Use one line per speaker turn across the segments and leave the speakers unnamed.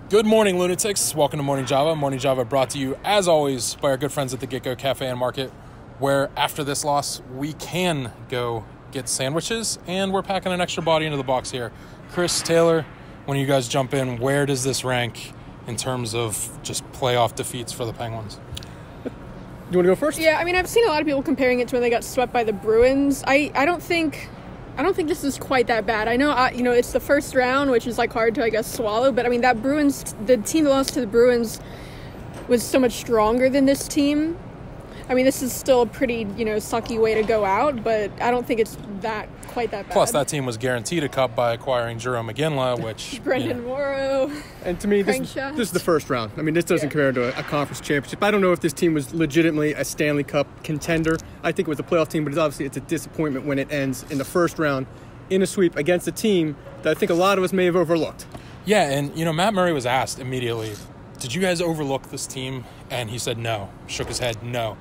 Good morning, lunatics. Welcome to Morning Java. Morning Java brought to you, as always, by our good friends at the Get-Go Cafe and Market, where after this loss, we can go get sandwiches, and we're packing an extra body into the box here. Chris, Taylor, when you guys jump in, where does this rank in terms of just playoff defeats for the Penguins?
You want to go first?
Yeah, I mean, I've seen a lot of people comparing it to when they got swept by the Bruins. I don't think this is quite that bad. I know, it's the first round, which is, hard to, swallow. But, I mean, the team that lost to the Bruins was so much stronger than this team. I mean, this is still a pretty, sucky way to go out, but I don't think it's quite that bad.
Plus, that team was guaranteed a cup by acquiring Jerome McGinley, which...
Brendan Morrow.
And to me, this is the first round. I mean, this doesn't compare to a conference championship. I don't know if this team was legitimately a Stanley Cup contender. I think it was a playoff team, but it's a disappointment when it ends in the first round in a sweep against a team that I think a lot of us may have overlooked.
Yeah, and, Matt Murray was asked immediately, did you guys overlook this team? And he said no, shook his head, no.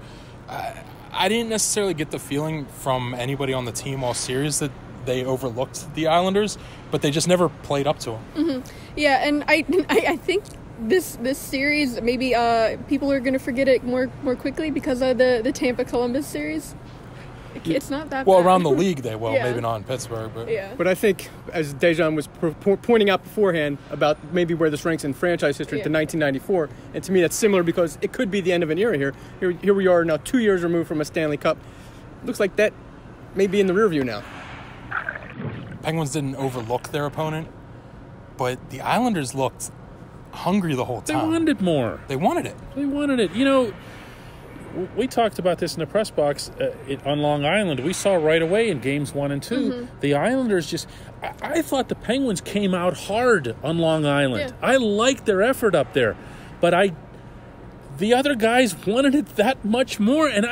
I didn't necessarily get the feeling from anybody on the team all series that they overlooked the Islanders, but they just never played up to them.
Mm-hmm. Yeah, and I think this series, maybe people are going to forget it more quickly because of the Tampa-Columbus series. It's not that
well,
bad.
around the league they will,
Yeah.
maybe not in Pittsburgh. But
yeah.
But I think, as Dejan was pointing out beforehand about maybe where this ranks in franchise history to 1994, and to me that's similar because it could be the end of an era here. Here we are now 2 years removed from a Stanley Cup. Looks like that may be in the rearview now.
Penguins didn't overlook their opponent, but the Islanders looked hungry the whole time.
They wanted more.
They wanted it.
They wanted it. We talked about this in the press box on Long Island. We saw right away in games 1 and 2, the Islanders just... I thought the Penguins came out hard on Long Island.
Yeah.
I liked their effort up there, but the other guys wanted it that much more. And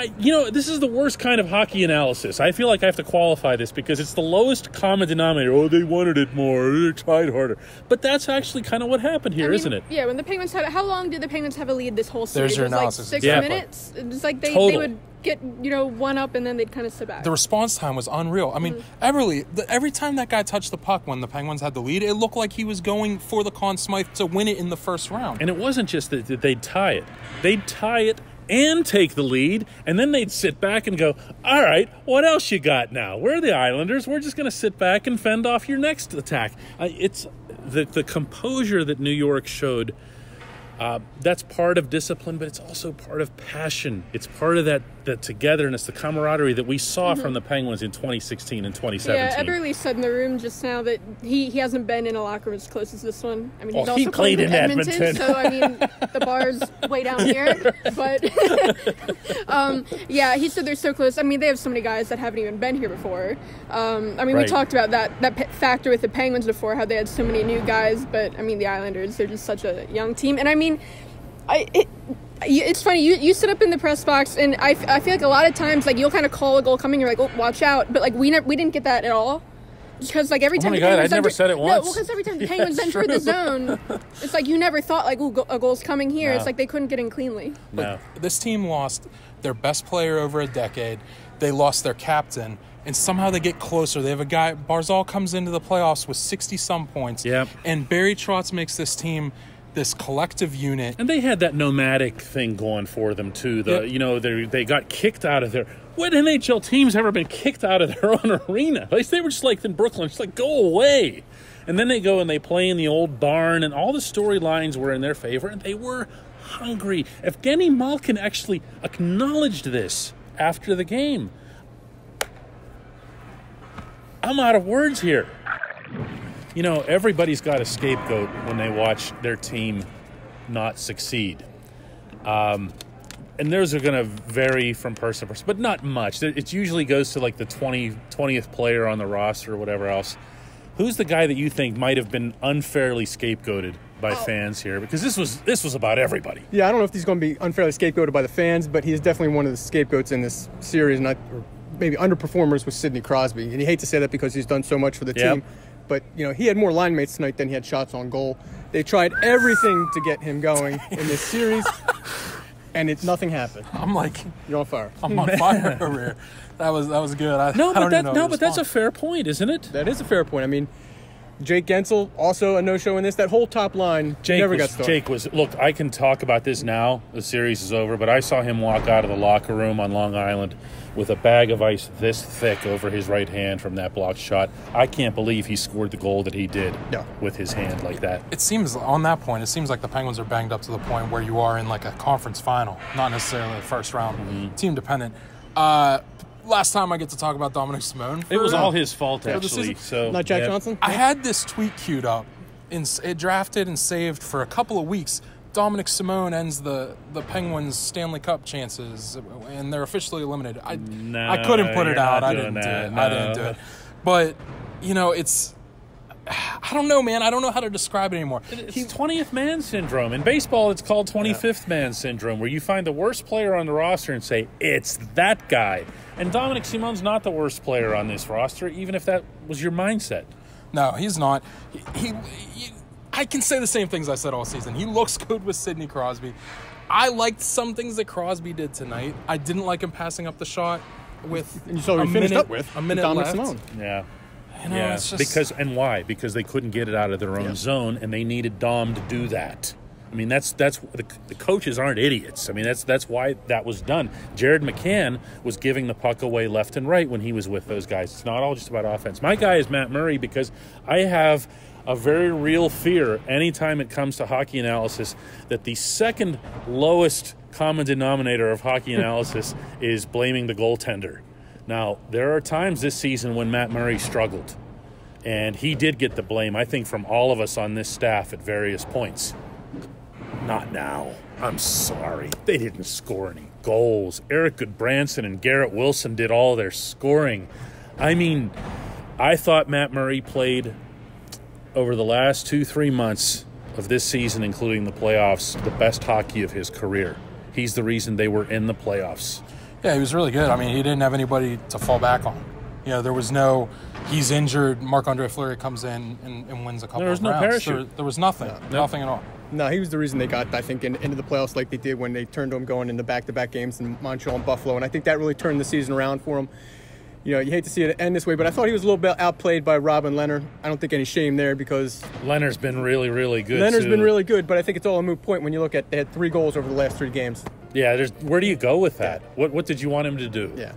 this is the worst kind of hockey analysis. I feel like I have to qualify this because it's the lowest common denominator. Oh, they wanted it more. They tried harder. But that's actually kind of what happened here, isn't it?
Yeah, when the Penguins had... How long did the Penguins have a lead this whole series?
There's your
it was
analysis.
6
Exactly.
minutes? It was like they would get, one up and then they'd kind of sit back.
The response time was unreal. I mean, Everly, every time that guy touched the puck when the Penguins had the lead, it looked like he was going for the Conn Smythe to win it in the first round.
And it wasn't just that they'd tie it. They'd tie it and take the lead, and then they'd sit back and go, all right, what else you got now? We're the Islanders. We're just going to sit back and fend off your next attack. It's the composure that New York showed. That's part of discipline, but it's also part of passion. It's part of that togetherness, the camaraderie that we saw from the Penguins in 2016 and 2017.
Yeah, Everly said in the room just now that he hasn't been in a locker room as close as this one. I mean, he's also
he played in Edmonton.
So, I mean, the bar's way down here. But, he said they're so close. I mean, they have so many guys that haven't even been here before. We talked about that factor with the Penguins before, how they had so many new guys. But, I mean, the Islanders, they're just such a young team. And, I mean, it's funny, you sit up in the press box, and I feel like a lot of times, you'll kind of call a goal coming, you're like, oh, watch out, but we didn't get that at all, because every time
oh my God, I never said it once.
No, well, because every time the Penguins entered the zone, it's like you never thought a goal's coming here.
No.
It's like they couldn't get in cleanly.
No.
This team lost their best player over a decade. They lost their captain, and somehow they get closer. They have a guy, Barzal comes into the playoffs with 60-some points, and Barry Trotz makes this team this collective unit.
And they had that nomadic thing going for them, too. They got kicked out of their... What NHL team's ever been kicked out of their own arena? They were just in Brooklyn, just go away. And then they go and they play in the old barn, and all the storylines were in their favor, and they were hungry. Evgeny Malkin actually acknowledged this after the game. I'm out of words here. Everybody's got a scapegoat when they watch their team not succeed. And those are going to vary from person to person, but not much. It usually goes to the 20th player on the roster or whatever else. Who's the guy that you think might have been unfairly scapegoated by fans here? Because this was about everybody.
Yeah, I don't know if he's going to be unfairly scapegoated by the fans, but he's definitely one of the scapegoats in this series, or maybe underperformers with Sidney Crosby. And you hate to say that because he's done so much for the team. But, he had more line mates tonight than he had shots on goal. They tried everything to get him going in this series, and nothing happened. You're on fire.
I'm on fire over here. That was good.
But that's a fair point, isn't it?
That is a fair point. I mean, Jake Gensel, also a no-show in this. That whole top line never got started.
Jake was, look, I can talk about this now. The series is over, but I saw him walk out of the locker room on Long Island with a bag of ice this thick over his right hand from that blocked shot. I can't believe he scored the goal that he did with his hand like that.
It seems, on that point, it seems like the Penguins are banged up to the point where you are in like a conference final, not necessarily a first round, team dependent. Last time I get to talk about Dominic Simone.
It was all his fault, actually. So
not Jack Johnson?
I had this tweet queued up. It drafted and saved for a couple of weeks. Dominic Simone ends the Penguins' Stanley Cup chances, and they're officially eliminated. I couldn't put it out. I didn't do it. I didn't do it. But, you know, it's... I don't know, man. I don't know how to describe it anymore.
It's 20th man syndrome. In baseball, it's called 25th man syndrome, where you find the worst player on the roster and say, it's that guy. And Dominic Simone's not the worst player on this roster, even if that was your mindset.
No, he's not. I can say the same things I said all season. He looks good with Sidney Crosby. I liked some things that Crosby did tonight. I didn't like him passing up the shot with
and you saw what he finished up with
a minute
Dominic
left.
Simone.
Yeah.
You know, it's just...
Why? Because they couldn't get it out of their own zone, and they needed Dom to do that. I mean, that's the coaches aren't idiots. I mean, that's why that was done. Jared McCann was giving the puck away left and right when he was with those guys. It's not all just about offense. My guy is Matt Murray because I have a very real fear anytime it comes to hockey analysis that the second lowest common denominator of hockey analysis is blaming the goaltender. Now, there are times this season when Matt Murray struggled, and he did get the blame, I think, from all of us on this staff at various points. Not now. I'm sorry. They didn't score any goals. Eric Goodbranson and Garrett Wilson did all their scoring. I mean, I thought Matt Murray played over the last 2-3 months of this season, including the playoffs, the best hockey of his career. He's the reason they were in the playoffs.
Yeah, he was really good. I mean, he didn't have anybody to fall back on. You know, there was no, he's injured, Marc-Andre Fleury comes in and wins a couple of rounds.
There was no parachute.
There was nothing. Nothing at all.
No, he was the reason they got, I think, into the playoffs like they did when they turned to him going into back-to-back games in Montreal and Buffalo, and I think that really turned the season around for him. You know, you hate to see it end this way, but I thought he was a little bit outplayed by Robin Leonard. I don't think any shame there because...
Leonard's been really, really good,
Leonard's been really good, but I think it's all a moot point when you look at they had 3 goals over the last 3 games.
Yeah, where do you go with that? What did you want him to do?
Yeah.